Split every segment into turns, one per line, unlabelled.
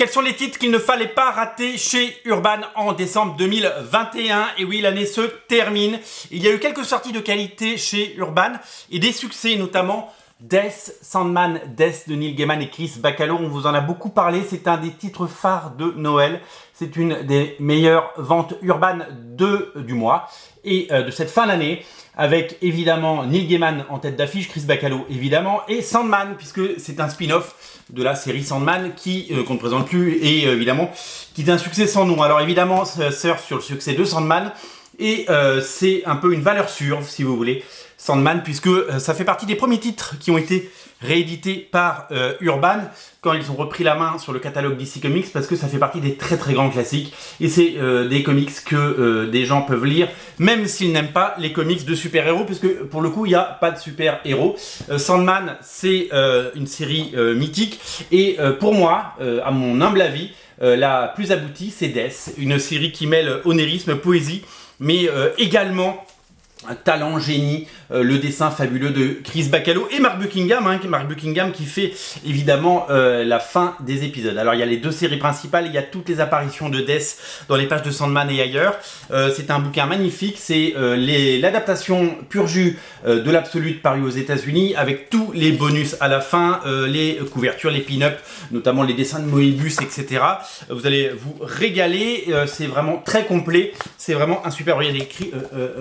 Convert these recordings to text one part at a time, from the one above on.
Quels sont les titres qu'il ne fallait pas rater chez Urban en décembre 2021? Et oui, l'année se termine. Il y a eu quelques sorties de qualité chez Urban et des succès, notamment Death, Sandman, Death de Neil Gaiman et Chris Bachalo. On vous en a beaucoup parlé. C'est un des titres phares de Noël. C'est une des meilleures ventes Urban du mois et de cette fin d'année, avec évidemment Neil Gaiman en tête d'affiche, Chris Bachalo évidemment, et Sandman, puisque c'est un spin-off de la série Sandman qu'on ne présente plus et évidemment qui est un succès sans nom. Alors évidemment, ça surfe sur le succès de Sandman et c'est un peu une valeur sûre, si vous voulez, Sandman, puisque ça fait partie des premiers titres qui ont été réédités par Urban quand ils ont repris la main sur le catalogue DC Comics, parce que ça fait partie des très très grands classiques et c'est des comics que des gens peuvent lire même s'ils n'aiment pas les comics de super-héros, puisque pour le coup il n'y a pas de super-héros. Sandman, c'est une série mythique et pour moi, à mon humble avis, la plus aboutie, c'est Death, une série qui mêle onérisme, poésie, mais également un talent, génie, le dessin fabuleux de Chris Bachalo et Mark Buckingham qui fait évidemment la fin des épisodes. Alors il y a les deux séries principales, il y a toutes les apparitions de Death dans les pages de Sandman et ailleurs. C'est un bouquin magnifique, c'est l'adaptation pur jus de l'Absolute paru aux États-Unis, avec tous les bonus à la fin, les couvertures, les pin-up, notamment les dessins de Moebius, etc. Vous allez vous régaler, c'est vraiment très complet, c'est vraiment un super. Il y a écrit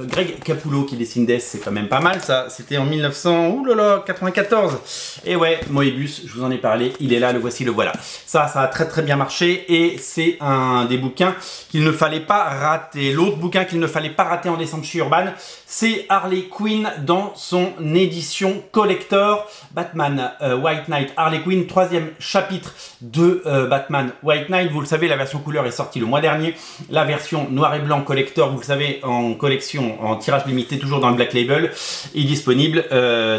Greg Capullo qui dessine Death, c'est quand même pas mal ça, c'était en 1994. Et ouais, Moebius, je vous en ai parlé, il est là, le voici, le voilà. Ça a très très bien marché et c'est un des bouquins qu'il ne fallait pas rater. L'autre bouquin qu'il ne fallait pas rater en décembre chez Urban, c'est Harley Quinn dans son édition collector, Batman White Knight. Harley Quinn, 3e chapitre de Batman White Knight. Vous le savez, la version couleur est sortie le mois dernier. La version noir et blanc collector, vous le savez, en collection, en tirage limité, toujours dans le Black Label, est disponible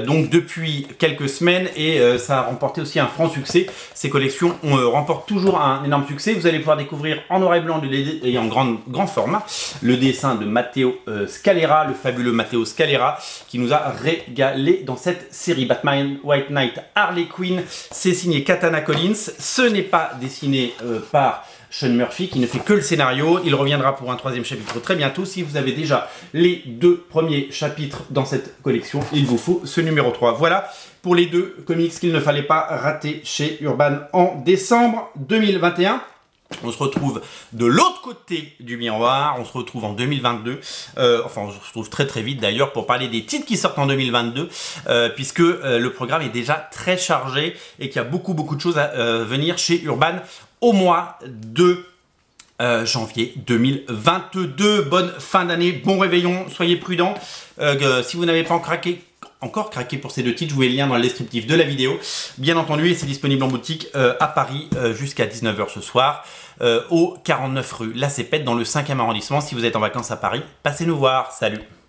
donc depuis quelques semaines et ça a remporté aussi un franc succès. Ces collections remportent toujours un énorme succès. Vous allez pouvoir découvrir en noir et blanc et en grand format le dessin de Matteo Scalera, le fabuleux Matteo Scalera, qui nous a régalé dans cette série Batman White Knight Harley Quinn. C'est signé Katana Collins, ce n'est pas dessiné par Sean Murphy qui ne fait que le scénario. Il reviendra pour un 3e chapitre très bientôt. Si vous avez déjà les 2 premiers chapitres dans cette collection, il vous faut ce numéro 3. Voilà pour les 2 comics qu'il ne fallait pas rater chez Urban en décembre 2021. On se retrouve de l'autre côté du miroir, on se retrouve en 2022, enfin on se retrouve très très vite d'ailleurs pour parler des titres qui sortent en 2022, puisque le programme est déjà très chargé et qu'il y a beaucoup de choses à venir chez Urban au mois de janvier 2022. Bonne fin d'année, bon réveillon, soyez prudents. Si vous n'avez pas encore craqué pour ces 2 titres, je vous mets le lien dans le descriptif de la vidéo. Bien entendu, et c'est disponible en boutique à Paris jusqu'à 19 h ce soir, au 49 rue La Cépette, dans le 5e arrondissement. Si vous êtes en vacances à Paris, passez nous voir. Salut!